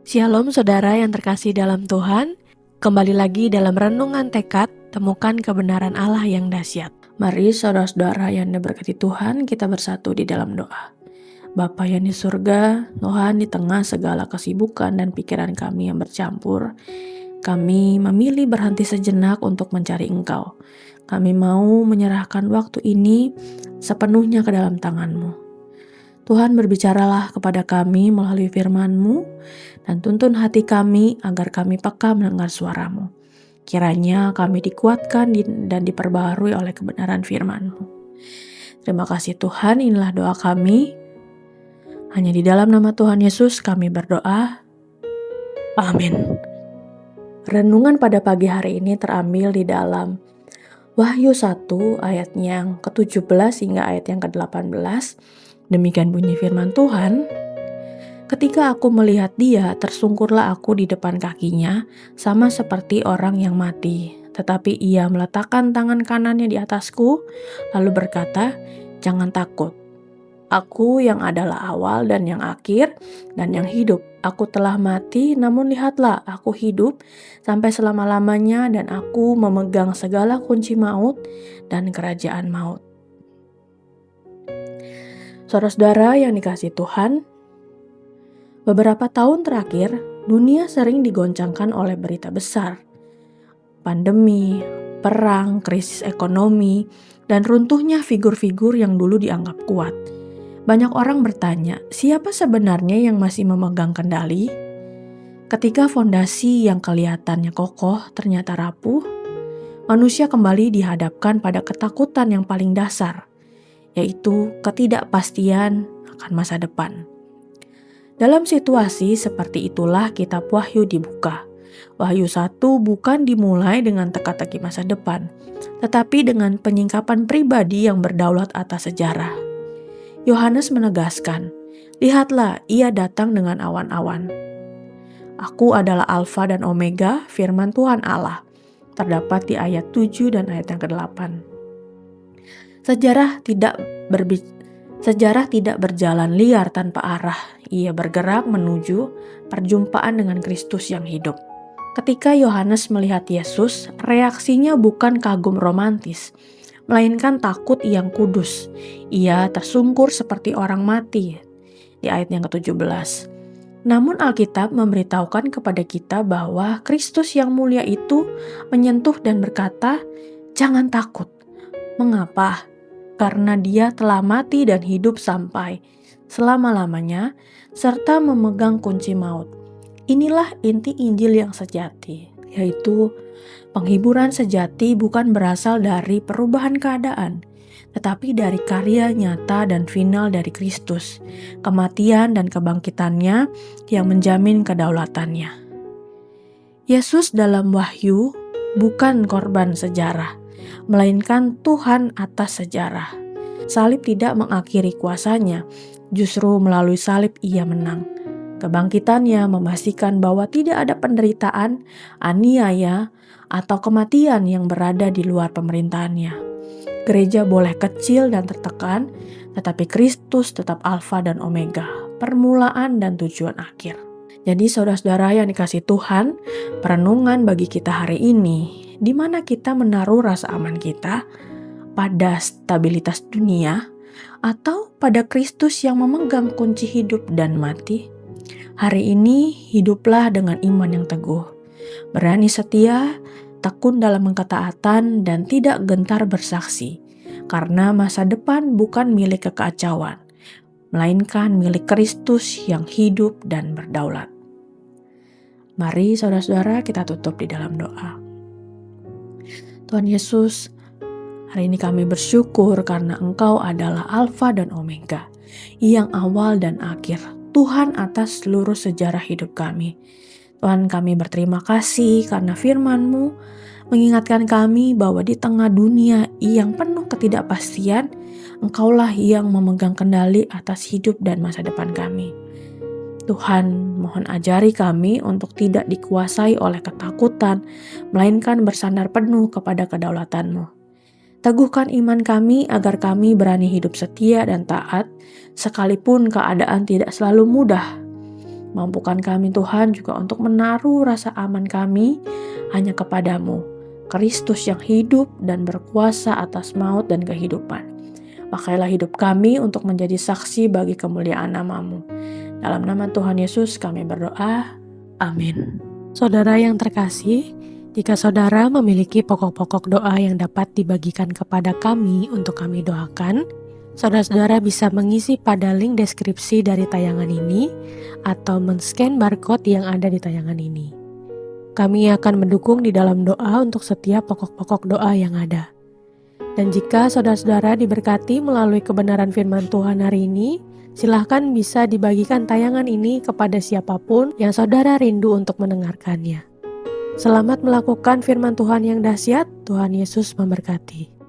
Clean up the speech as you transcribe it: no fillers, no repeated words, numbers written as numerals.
Shalom saudara yang terkasih dalam Tuhan. Kembali lagi dalam renungan tekad, temukan kebenaran Allah yang dahsyat. Mari saudara-saudara yang diberkati Tuhan, kita bersatu di dalam doa. Bapa yang di surga, Tuhan, di tengah segala kesibukan dan pikiran kami yang bercampur, kami memilih berhenti sejenak untuk mencari Engkau. Kami mau menyerahkan waktu ini sepenuhnya ke dalam tangan-Mu. Tuhan, berbicaralah kepada kami melalui firman-Mu dan tuntun hati kami agar kami peka mendengar suara-Mu. Kiranya kami dikuatkan dan diperbaharui oleh kebenaran firman-Mu. Terima kasih Tuhan, inilah doa kami. Hanya di dalam nama Tuhan Yesus kami berdoa. Amin. Renungan pada pagi hari ini terambil di dalam Wahyu 1 ayat yang ke-17 hingga ayat yang ke-18. Demikian bunyi firman Tuhan. Ketika aku melihat dia, tersungkurlah aku di depan kakinya, sama seperti orang yang mati. Tetapi ia meletakkan tangan kanannya di atasku, lalu berkata, "Jangan takut. Aku yang adalah awal dan yang akhir dan yang hidup. Aku telah mati, namun lihatlah, aku hidup sampai selama-lamanya dan aku memegang segala kunci maut dan kerajaan maut." Saudara-saudara yang dikasihi Tuhan, beberapa tahun terakhir, dunia sering digoncangkan oleh berita besar. Pandemi, perang, krisis ekonomi, dan runtuhnya figur-figur yang dulu dianggap kuat. Banyak orang bertanya, siapa sebenarnya yang masih memegang kendali? Ketika fondasi yang kelihatannya kokoh ternyata rapuh, manusia kembali dihadapkan pada ketakutan yang paling dasar, yaitu ketidakpastian akan masa depan. Dalam situasi seperti itulah kitab Wahyu dibuka. Wahyu 1 bukan dimulai dengan teka-teki masa depan, tetapi dengan penyingkapan pribadi yang berdaulat atas sejarah. Yohanes menegaskan, "Lihatlah, ia datang dengan awan-awan. Aku adalah Alfa dan Omega, firman Tuhan Allah." Terdapat di ayat 7 dan ayat yang ke-8. Sejarah tidak berjalan liar tanpa arah. Ia bergerak menuju perjumpaan dengan Kristus yang hidup. Ketika Yohanes melihat Yesus, reaksinya bukan kagum romantis, melainkan takut yang kudus. Ia tersungkur seperti orang mati di ayat yang ke-17. Namun Alkitab memberitahukan kepada kita bahwa Kristus yang mulia itu menyentuh dan berkata, "Jangan takut." Mengapa? Karena dia telah mati dan hidup sampai selama-lamanya, serta memegang kunci maut. Inilah inti Injil yang sejati, yaitu penghiburan sejati bukan berasal dari perubahan keadaan, tetapi dari karya nyata dan final dari Kristus, kematian dan kebangkitannya yang menjamin kedaulatannya. Yesus dalam Wahyu bukan korban sejarah, melainkan Tuhan atas sejarah. Salib tidak mengakhiri kuasanya, justru melalui salib ia menang. Kebangkitannya memastikan bahwa tidak ada penderitaan, aniaya, atau kematian yang berada di luar pemerintahannya. Gereja boleh kecil dan tertekan, tetapi Kristus tetap Alfa dan Omega, permulaan dan tujuan akhir. Jadi saudara-saudara yang dikasihi Tuhan, perenungan bagi kita hari ini, di mana kita menaruh rasa aman kita pada stabilitas dunia atau pada Kristus yang memegang kunci hidup dan mati. Hari ini hiduplah dengan iman yang teguh, berani setia, tekun dalam ketaatan, dan tidak gentar bersaksi, karena masa depan bukan milik kekacauan, melainkan milik Kristus yang hidup dan berdaulat. Mari saudara-saudara kita tutup di dalam doa. Tuhan Yesus, hari ini kami bersyukur karena Engkau adalah Alfa dan Omega, yang awal dan akhir, Tuhan atas seluruh sejarah hidup kami. Tuhan, kami berterima kasih karena firman-Mu mengingatkan kami bahwa di tengah dunia yang penuh ketidakpastian, Engkaulah yang memegang kendali atas hidup dan masa depan kami. Tuhan, mohon ajari kami untuk tidak dikuasai oleh ketakutan, melainkan bersandar penuh kepada kedaulatan-Mu. Teguhkan iman kami agar kami berani hidup setia dan taat, sekalipun keadaan tidak selalu mudah. Mampukan kami Tuhan juga untuk menaruh rasa aman kami hanya kepadamu, Kristus yang hidup dan berkuasa atas maut dan kehidupan. Pakailah hidup kami untuk menjadi saksi bagi kemuliaan nama-Mu. Dalam nama Tuhan Yesus kami berdoa. Amin. Saudara yang terkasih, jika saudara memiliki pokok-pokok doa yang dapat dibagikan kepada kami untuk kami doakan, saudara-saudara bisa mengisi pada link deskripsi dari tayangan ini atau men-scan barcode yang ada di tayangan ini. Kami akan mendukung di dalam doa untuk setiap pokok-pokok doa yang ada. Dan jika saudara-saudara diberkati melalui kebenaran firman Tuhan hari ini, silahkan bisa dibagikan tayangan ini kepada siapapun yang saudara rindu untuk mendengarkannya. Selamat melakukan firman Tuhan yang dahsyat. Tuhan Yesus memberkati.